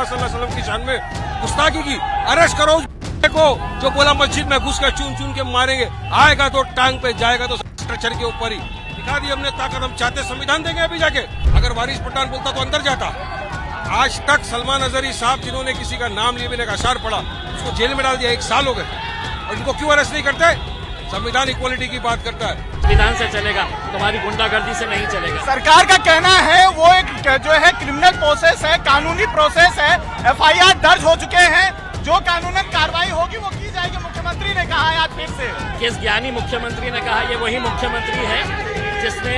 रसूलुल्लाह सल्लल्लाहु अलैहि वसल्लम की शान में गुस्ताखी की। अरेस्ट करो को जो बोला मस्जिद में घुस कर चून चून के मारेंगे, आएगा तो टांग पे, जाएगा तो स्ट्रक्चर के ऊपर ही। दिखा दी हमने ताकत, हम चाहते संविधान देंगे अभी जाके। अगर वारिस पठान बोलता तो अंदर जाता। आज तक सलमान अजहरी साहब जिन्होंने किसी का नाम लिए बिना अशार पढ़ा, उसको जेल में डाल दिया, 1 साल हो गए, और इनको क्यों अरेस्ट नहीं करते? संविधान इक्वालिटी की बात करता है। संविधान से चलेगा, तुम्हारी गुंडागर्दी से नहीं चलेगा। सरकार का कहना है वो एक जो है क्रिमिनल प्रोसेस है, कानूनी प्रोसेस है, FIR दर्ज हो चुके हैं, जो कानूनन कार्रवाई होगी वो की जाएगी। मुख्यमंत्री ने कहा है आज फिर से। किस ज्ञानी मुख्यमंत्री ने कहा? ये वही मुख्यमंत्री है जिसने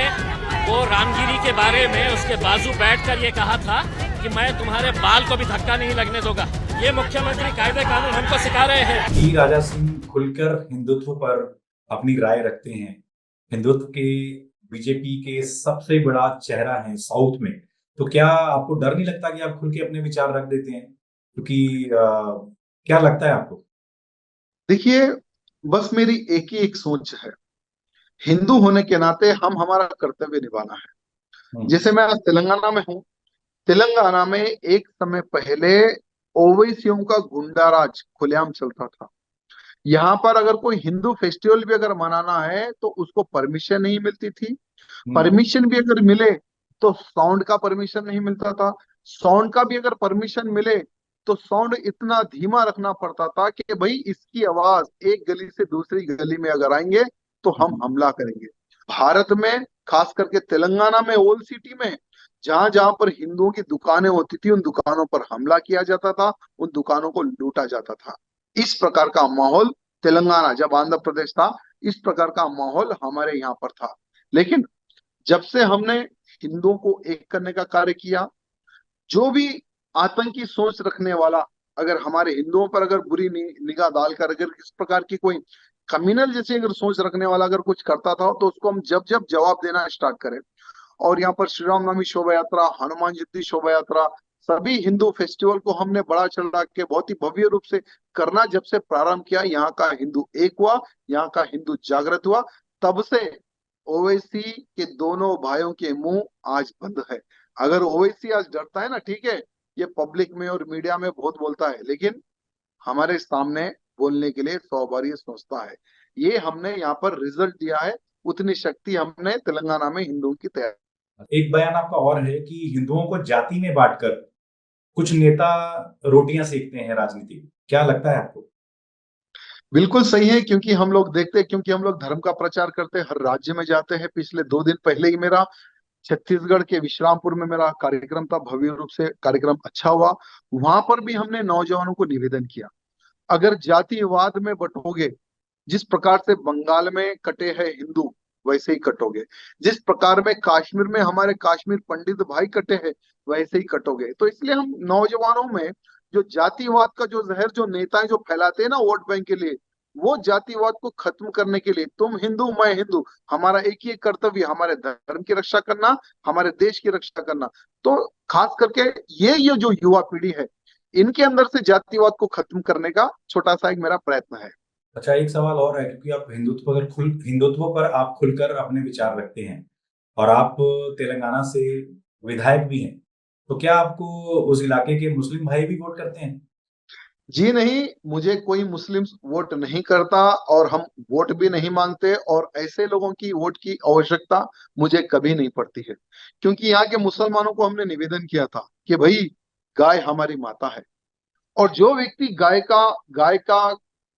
वो रामगिरी के बारे में उसके बाजू बैठकर ये कहा था कि मैं तुम्हारे बाल को भी धक्का नहीं लगने दूंगा। ये मुख्यमंत्री कायदे कानून हमको सिखा रहे हैं। टी राजा सिंह खुलकर हिंदुत्व पर अपनी राय रखते हैं। हिंदुत्व के बीजेपी के सबसे बड़ा चेहरा है साउथ में, तो क्या आपको डर नहीं लगता कि आप खुल के अपने विचार रख देते हैं? क्योंकि क्या लगता है आपको? देखिए, बस मेरी एक ही एक सोच है, हिंदू होने के नाते हम हमारा कर्तव्य निभाना है। जैसे मैं आज तेलंगाना में हूँ, तेलंगाना में एक समय पहले ओवैसियों का गुंडाराज खुलेआम चलता था। यहाँ पर अगर कोई हिंदू फेस्टिवल भी अगर मनाना है तो उसको परमिशन नहीं मिलती थी। परमिशन भी अगर मिले तो साउंड का परमिशन नहीं मिलता था। साउंड का भी अगर परमिशन मिले तो साउंड इतना धीमा रखना पड़ता था कि भाई इसकी आवाज एक गली से दूसरी गली में अगर आएंगे तो हम हमला करेंगे। भारत में खास करके तेलंगाना में ओल्ड सिटी में जहां जहां पर हिंदुओं की दुकानें होती थी, उन दुकानों पर हमला किया जाता था, उन दुकानों को लूटा जाता था। इस प्रकार का माहौल तेलंगाना, जब आंध्र प्रदेश था, इस प्रकार का माहौल हमारे यहाँ पर था। लेकिन जब से हमने हिंदुओं को एक करने का कार्य किया, जो भी आतंकी सोच रखने वाला अगर हमारे हिंदुओं पर अगर बुरी निगाह डालकर अगर इस प्रकार की कोई कम्युनल जैसे अगर सोच रखने वाला अगर कुछ करता था तो उसको हम जब जब जवाब देना स्टार्ट करें। और यहाँ पर श्री रामनवमी शोभा यात्रा, हनुमान जयंती शोभा यात्रा, सभी हिंदू फेस्टिवल को हमने बड़ा चढ़ा के बहुत ही भव्य रूप से करना जब से प्रारंभ किया, यहाँ का हिंदू एक हुआ, यहाँ का हिंदू जागृत हुआ। तब से ओवैसी के दोनों भाइयों के मुंह आज बंद है। अगर ओवैसी आज डरता है ना, ठीक है, ये पब्लिक में और मीडिया में बहुत बोलता है, लेकिन हमारे सामने बोलने के लिए 100 बार ये सोचता है। ये हमने यहाँ पर रिजल्ट दिया है, उतनी शक्ति हमने तेलंगाना में हिंदुओं की तैयार। एक बयान आपका और है कि हिंदुओं को जाति में बांटकर कुछ नेता रोटियां सेकते हैं राजनीति। क्या लगता है आपको? बिल्कुल सही है, क्योंकि हम लोग देखते हैं, क्योंकि हम लोग धर्म का प्रचार करते हैं, हर राज्य में जाते हैं। पिछले 2 दिन पहले ही मेरा छत्तीसगढ़ के विश्रामपुर में मेरा कार्यक्रम था, भव्य रूप से कार्यक्रम अच्छा हुआ। वहां पर भी हमने नौजवानों को निवेदन किया, अगर जातिवाद में बंटोगे, जिस प्रकार से बंगाल में कटे हैं हिंदू वैसे ही कटोगे, जिस प्रकार में कश्मीर में हमारे कश्मीर पंडित भाई कटे हैं वैसे ही कटोगे। तो इसलिए हम नौजवानों में जो जातिवाद का जो जहर जो नेताएं जो फैलाते हैं ना वोट बैंक के लिए, वो जातिवाद को खत्म करने के लिए तुम हिंदू मैं हिंदू, हमारा एक ही कर्तव्य, हमारे धर्म की रक्षा करना, हमारे देश की रक्षा करना। तो खास करके ये जो युवा पीढ़ी है, इनके अंदर से जातिवाद को खत्म करने का छोटा सा एक मेरा प्रयत्न है। अच्छा, एक सवाल और है, क्योंकि आप हिंदुत्व पर आप खुलकर अपने विचार रखते हैं और आप तेलंगाना से विधायक भी हैं, तो क्या आपको उस इलाके के मुस्लिम भाई भी वोट करते हैं? जी नहीं, मुझे कोई मुस्लिम वोट नहीं करता और हम वोट भी नहीं मांगते, और ऐसे लोगों की वोट की आवश्यकता मुझे कभी नहीं पड़ती है। क्योंकि यहाँ के मुसलमानों को हमने निवेदन किया था कि भाई गाय हमारी माता है, और जो व्यक्ति गाय का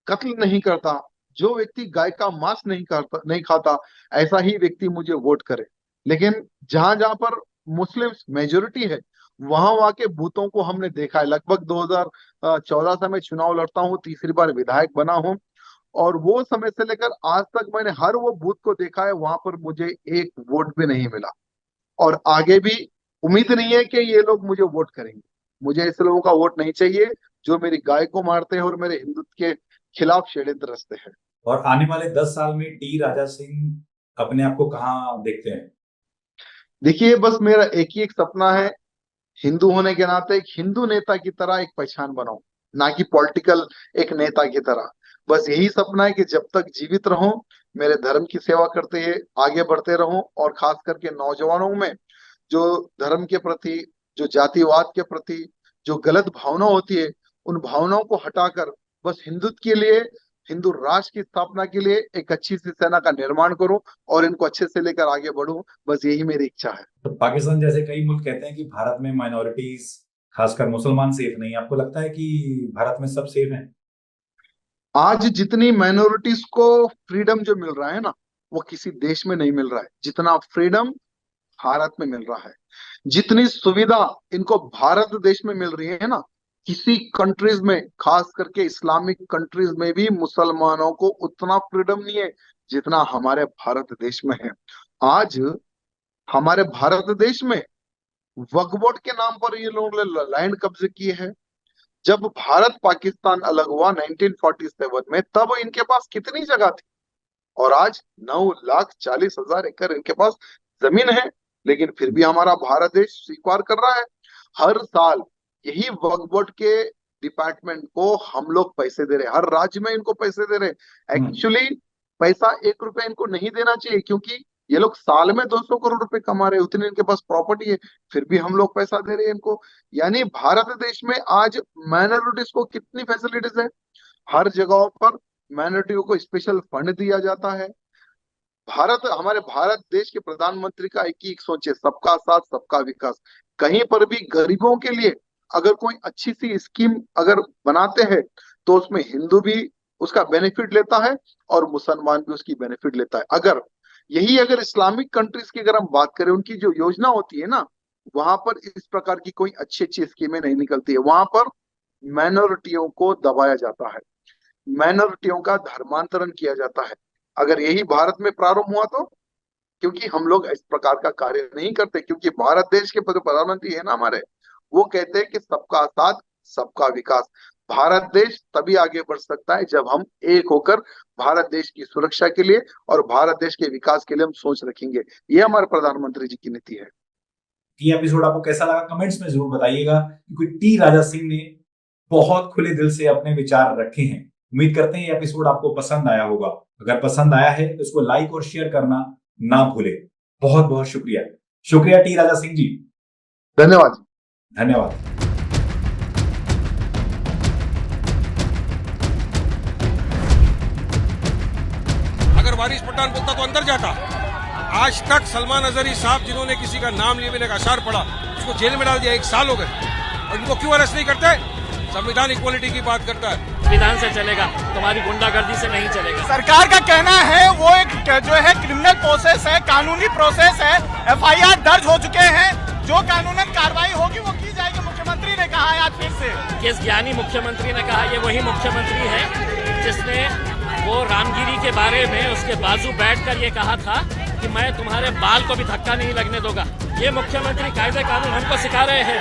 कत्ल नहीं करता, जो व्यक्ति गाय का मांस नहीं खाता, ऐसा ही व्यक्ति मुझे वोट करे। लेकिन जहां जहां पर मुस्लिम मेजोरिटी है, वहां के बूथों को हमने देखा है। लगभग 2014 से मैं चुनाव लड़ता हूँ, तीसरी बार विधायक बना हूँ, और वो समय से लेकर आज तक मैंने हर वो बूथ को देखा है, वहां पर मुझे एक वोट भी नहीं मिला, और आगे भी उम्मीद नहीं है कि ये लोग मुझे वोट करेंगे। मुझे ऐसे लोगों का वोट नहीं चाहिए जो मेरी गाय को मारते हैं और मेरे हिंदुत्व के खिलाफ षड्यंत्र रचते हैं। और आने वाले 10 साल में टी राजा सिंह अपने आप को कहाँ देखते हैं? देखिए, बस मेरा एक ही एक सपना है, हिंदू होने के नाते एक हिंदू नेता की तरह एक पहचान बनाऊं, ना कि पॉलिटिकल एक नेता की तरह। बस यही सपना है कि जब तक जीवित रहूं, मेरे धर्म की सेवा करते हुए आगे बढ़ते रहूं, और खास करके नौजवानों में जो धर्म के प्रति, जो जातिवाद के प्रति, जो गलत भावना होती है उन भावनाओं को हटाकर बस हिंदुत्व के लिए, हिंदू राष्ट्र की स्थापना के लिए एक अच्छी सी सेना का निर्माण करूं और इनको अच्छे से लेकर आगे बढ़ूं, बस यही मेरी इच्छा है। तो पाकिस्तान जैसे कई मुल्क कहते हैं कि भारत में माइनॉरिटीज खासकर मुसलमान सेफ नहीं, आपको लगता है कि भारत में सब सेफ हैं? आज जितनी माइनॉरिटीज को फ्रीडम जो मिल रहा है ना, वो किसी देश में नहीं मिल रहा है जितना फ्रीडम भारत में मिल रहा है। जितनी सुविधा इनको भारत देश में मिल रही है ना, किसी कंट्रीज में, खास करके इस्लामिक कंट्रीज में भी मुसलमानों को उतना फ्रीडम नहीं है जितना हमारे भारत देश में है। आज हमारे भारत देश में वक्फ बोर्ड के नाम पर ये लोगों ने लैंड कब्जे किए हैं। जब भारत पाकिस्तान अलग हुआ 1947 में, तब इनके पास कितनी जगह थी, और आज 9,40,000 एकड़ इनके पास जमीन है, लेकिन फिर भी हमारा भारत देश स्वीकार कर रहा है। हर साल यही वक्फ बोर्ड के डिपार्टमेंट को हम लोग पैसे दे रहे हैं, हर राज्य में इनको पैसे दे रहे हैं। एक्चुअली पैसा 1 रुपया इनको नहीं देना चाहिए, क्योंकि ये लोग साल में 200 करोड़ रुपए कमा रहे हैं, उतने इनके पास प्रॉपर्टी है, फिर भी हम लोग पैसा दे रहे हैं इनको। यानी भारत देश में आज माइनॉरिटीज को कितनी फैसिलिटीज है, हर जगहों पर माइनॉरिटियों को स्पेशल फंड दिया जाता है। हमारे भारत देश के प्रधानमंत्री का एक ही सोच है, सबका साथ सबका विकास। कहीं पर भी गरीबों के लिए अगर कोई अच्छी सी स्कीम अगर बनाते हैं तो उसमें हिंदू भी उसका बेनिफिट लेता है और मुसलमान भी उसकी बेनिफिट लेता है। अगर इस्लामिक कंट्रीज की अगर हम बात करें, उनकी जो योजना होती है ना, वहां पर इस प्रकार की कोई अच्छी अच्छी स्कीमें नहीं निकलती है। वहां पर माइनॉरिटियों को दबाया जाता है, माइनॉरिटियों का धर्मांतरण किया जाता है। अगर यही भारत में प्रारंभ हुआ तो, क्योंकि हम लोग इस प्रकार का कार्य नहीं करते, क्योंकि भारत देश के प्रधानमंत्री है ना हमारे, वो कहते हैं कि सबका साथ सबका विकास। भारत देश तभी आगे बढ़ सकता है जब हम एक होकर भारत देश की सुरक्षा के लिए और भारत देश के विकास के लिए हम सोच रखेंगे। ये हमारे प्रधानमंत्री जी की नीति है। ये एपिसोड आपको कैसा लगा कमेंट्स में जरूर बताइएगा, क्योंकि टी राजा सिंह ने बहुत खुले दिल से अपने विचार रखे हैं। उम्मीद करते हैं ये एपिसोड आपको पसंद आया होगा। अगर पसंद आया है तो इसको लाइक और शेयर करना ना भूले। बहुत बहुत शुक्रिया टी राजा सिंह जी। धन्यवाद। अगर वारिस पठान बोलता तो अंदर जाता। आज तक सलमान अजहरी साहब, जिन्होंने किसी का नाम लिए बिना आसार पड़ा, उसको जेल में डाल दिया, 1 साल हो गए, और इनको क्यों अरेस्ट नहीं करते? संविधान इक्वालिटी की बात करता है। संविधान से चलेगा, तुम्हारी गुंडागर्दी से नहीं चलेगा। सरकार का कहना है वो एक जो है क्रिमिनल प्रोसेस है, कानूनी प्रोसेस है, FIR दर्ज हो चुके हैं, जो कानूनन कार्रवाई होगी वो की जाएगी। मुख्यमंत्री ने कहा है आज फिर से। किस ज्ञानी मुख्यमंत्री ने कहा? ये वही मुख्यमंत्री है जिसने वो रामगिरी के बारे में उसके बाजू बैठकर ये कहा था कि मैं तुम्हारे बाल को भी धक्का नहीं लगने दूंगा। ये मुख्यमंत्री कायदे कानून हमको सिखा रहे हैं।